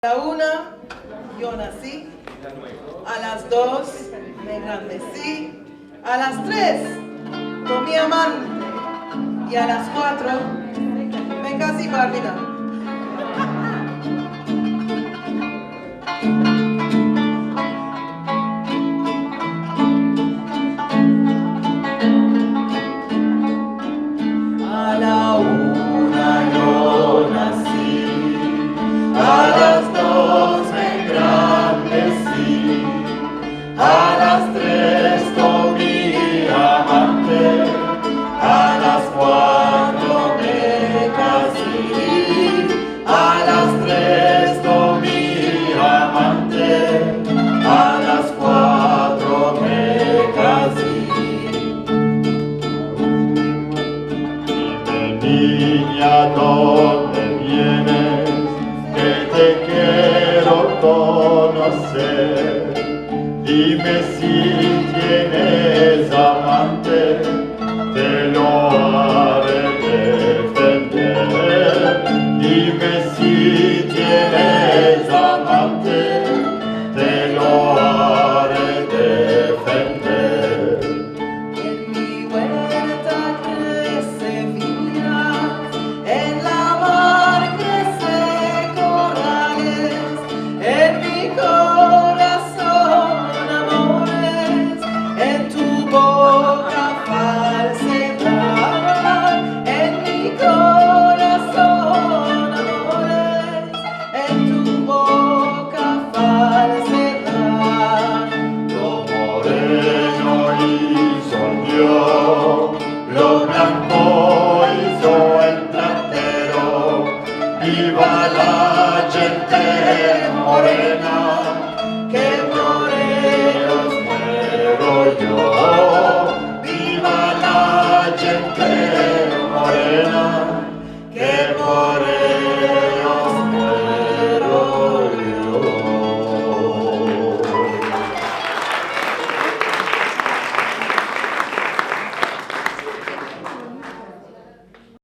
A la 1 yo nací, a las 2 me engrandecí, a las 3 con mi amante y a las 4 me casé para vida. A la 1 yo nací, a las 2 me engrandecí, a las 3 con mi amante, a las 4 me casé, a las 3 con mi amante, a las 4 me casé. Niña, ¿dónde vienes? Que te quiero conocer. Dime si tienes amante, te lo haré defender. Dime si tienes amante, te lo haré defender. En mi huerta crece viña, en la mar crece corales, en mi corazón amores, en tu boca falsedad, en mi corazón amores, en tu boca falsedad. Lo moreno hizo Dios, lo blanco hizo el platero, viva la gente morena.